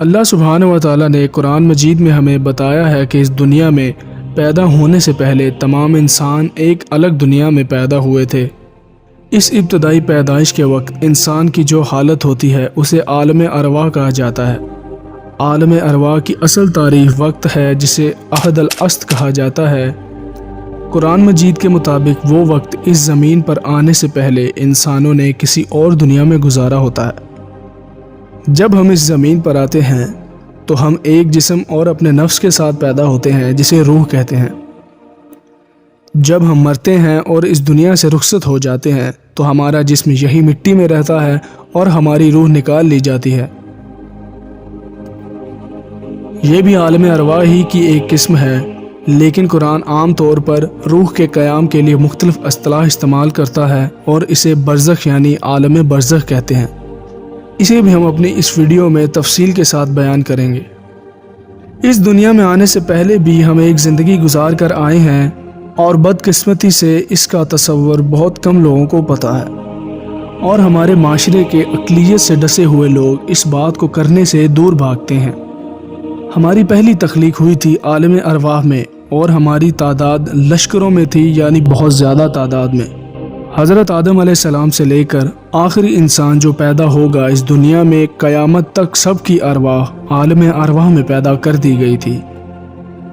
اللہ سبحانہ و تعالیٰ نے قرآن مجید میں ہمیں بتایا ہے کہ اس دنیا میں پیدا ہونے سے پہلے تمام انسان ایک الگ دنیا میں پیدا ہوئے تھے۔ اس ابتدائی پیدائش کے وقت انسان کی جو حالت ہوتی ہے اسے عالم ارواح کہا جاتا ہے۔ عالم ارواح کی اصل تعریف وقت ہے جسے عہد الاسد کہا جاتا ہے۔ قرآن مجید کے مطابق وہ وقت اس زمین پر آنے سے پہلے انسانوں نے کسی اور دنیا میں گزارا ہوتا ہے۔ جب ہم اس زمین پر آتے ہیں تو ہم ایک جسم اور اپنے نفس کے ساتھ پیدا ہوتے ہیں جسے روح کہتے ہیں۔ جب ہم مرتے ہیں اور اس دنیا سے رخصت ہو جاتے ہیں تو ہمارا جسم یہی مٹی میں رہتا ہے اور ہماری روح نکال لی جاتی ہے۔ یہ بھی عالم ارواح ہی کی ایک قسم ہے، لیکن قرآن عام طور پر روح کے قیام کے لیے مختلف اصطلاح استعمال کرتا ہے اور اسے برزخ یعنی عالم برزخ کہتے ہیں۔ اسے بھی ہم اپنی اس ویڈیو میں تفصیل کے ساتھ بیان کریں گے۔ اس دنیا میں آنے سے پہلے بھی ہم ایک زندگی گزار کر آئے ہیں اور بدقسمتی سے اس کا تصور بہت کم لوگوں کو پتہ ہے، اور ہمارے معاشرے کے اقلیت سے ڈسے ہوئے لوگ اس بات کو کرنے سے دور بھاگتے ہیں۔ ہماری پہلی تخلیق ہوئی تھی عالم ارواح میں، اور ہماری تعداد لشکروں میں تھی، یعنی بہت زیادہ تعداد میں۔ حضرت آدم علیہ السلام سے لے کر آخری انسان جو پیدا ہوگا اس دنیا میں، قیامت تک سب کی ارواح عالم ارواح میں پیدا کر دی گئی تھی۔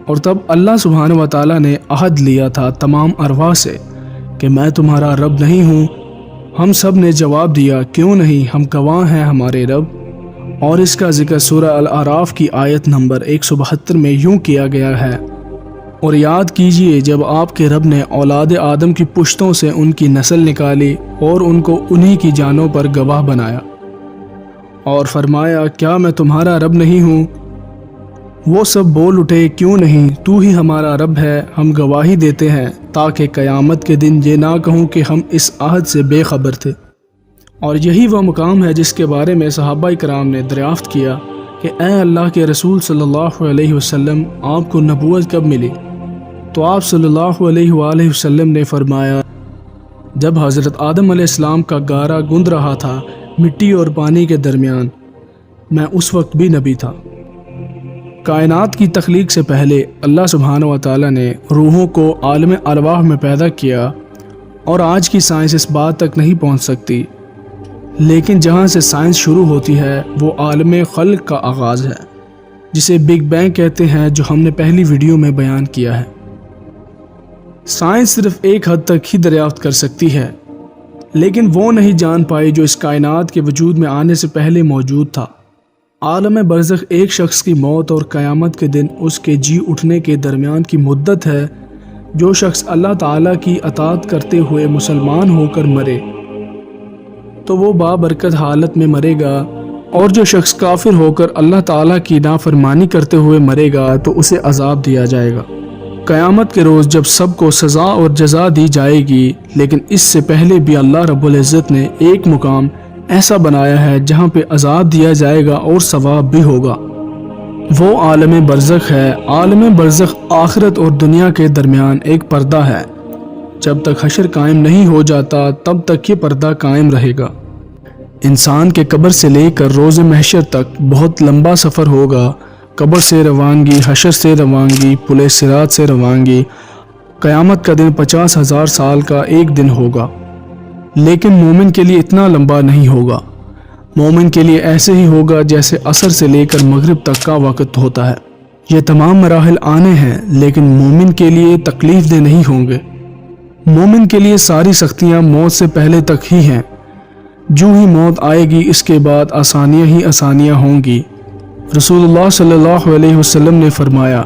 اور تب اللہ سبحانہ و تعالیٰ نے عہد لیا تھا تمام ارواح سے کہ میں تمہارا رب نہیں ہوں۔ ہم سب نے جواب دیا کیوں نہیں، ہم گواہ ہیں ہمارے رب۔ اور اس کا ذکر سورہ الاعراف کی آیت نمبر 172 میں یوں کیا گیا ہے، اور یاد کیجئے جب آپ کے رب نے اولاد آدم کی پشتوں سے ان کی نسل نکالی اور ان کو انہی کی جانوں پر گواہ بنایا، اور فرمایا کیا میں تمہارا رب نہیں ہوں؟ وہ سب بول اٹھے کیوں نہیں، تو ہی ہمارا رب ہے، ہم گواہی دیتے ہیں تاکہ قیامت کے دن یہ نہ کہوں کہ ہم اس عہد سے بے خبر تھے۔ اور یہی وہ مقام ہے جس کے بارے میں صحابہ کرام نے دریافت کیا کہ اے اللہ کے رسول صلی اللہ علیہ وسلم، آپ کو نبوت کب ملی؟ تو آپ صلی اللہ علیہ وآلہ وسلم نے فرمایا جب حضرت آدم علیہ السلام کا گارا گند رہا تھا مٹی اور پانی کے درمیان، میں اس وقت بھی نبی تھا۔ کائنات کی تخلیق سے پہلے اللہ سبحانہ و تعالیٰ نے روحوں کو عالم ارواح میں پیدا کیا، اور آج کی سائنس اس بات تک نہیں پہنچ سکتی، لیکن جہاں سے سائنس شروع ہوتی ہے وہ عالم خلق کا آغاز ہے، جسے بگ بینگ کہتے ہیں، جو ہم نے پہلی ویڈیو میں بیان کیا ہے۔ سائنس صرف ایک حد تک ہی دریافت کر سکتی ہے، لیکن وہ نہیں جان پائی جو اس کائنات کے وجود میں آنے سے پہلے موجود تھا۔ عالم برزخ ایک شخص کی موت اور قیامت کے دن اس کے جی اٹھنے کے درمیان کی مدت ہے۔ جو شخص اللہ تعالیٰ کی اطاعت کرتے ہوئے مسلمان ہو کر مرے تو وہ بابرکت حالت میں مرے گا، اور جو شخص کافر ہو کر اللہ تعالیٰ کی نافرمانی کرتے ہوئے مرے گا تو اسے عذاب دیا جائے گا۔ قیامت کے روز جب سب کو سزا اور جزا دی جائے گی، لیکن اس سے پہلے بھی اللہ رب العزت نے ایک مقام ایسا بنایا ہے جہاں پہ عذاب دیا جائے گا اور ثواب بھی ہوگا۔ وہ عالم برزخ ہے۔ عالم برزخ آخرت اور دنیا کے درمیان ایک پردہ ہے۔ جب تک حشر قائم نہیں ہو جاتا تب تک یہ پردہ قائم رہے گا۔ انسان کے قبر سے لے کر روز محشر تک بہت لمبا سفر ہوگا۔ قبر سے روانگی، حشر سے روانگی، پل صراط سے روانگی۔ قیامت کا دن 50,000 سال کا ایک دن ہوگا، لیکن مومن کے لیے اتنا لمبا نہیں ہوگا۔ مومن کے لیے ایسے ہی ہوگا جیسے عصر سے لے کر مغرب تک کا وقت ہوتا ہے۔ یہ تمام مراحل آنے ہیں، لیکن مومن کے لیے تکلیف دہ نہیں ہوں گے۔ مومن کے لیے ساری سختیاں موت سے پہلے تک ہی ہیں۔ جو ہی موت آئے گی اس کے بعد آسانیاں ہی آسانیاں ہوں گی۔ رسول اللہ صلی اللہ علیہ وسلم نے فرمایا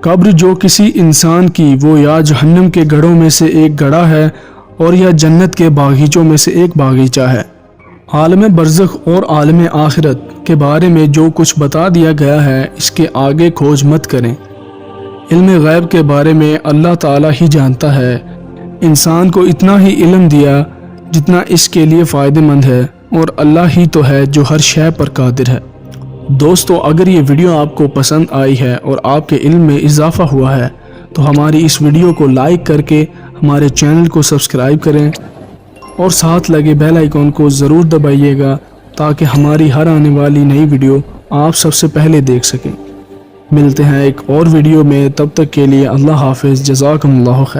قبر جو کسی انسان کی وہ یا جہنم کے گڑھوں میں سے ایک گڑھا ہے اور یا جنت کے باغیچوں میں سے ایک باغیچہ ہے۔ عالم برزخ اور عالم آخرت کے بارے میں جو کچھ بتا دیا گیا ہے اس کے آگے کھوج مت کریں۔ علم غیب کے بارے میں اللہ تعالیٰ ہی جانتا ہے۔ انسان کو اتنا ہی علم دیا جتنا اس کے لیے فائدہ مند ہے، اور اللہ ہی تو ہے جو ہر شے پر قادر ہے۔ دوستو، اگر یہ ویڈیو آپ کو پسند آئی ہے اور آپ کے علم میں اضافہ ہوا ہے تو ہماری اس ویڈیو کو لائک کر کے ہمارے چینل کو سبسکرائب کریں، اور ساتھ لگے بیل آئیکن کو ضرور دبائیے گا تاکہ ہماری ہر آنے والی نئی ویڈیو آپ سب سے پہلے دیکھ سکیں۔ ملتے ہیں ایک اور ویڈیو میں، تب تک کے لیے اللہ حافظ، جزاکم اللہ خیر۔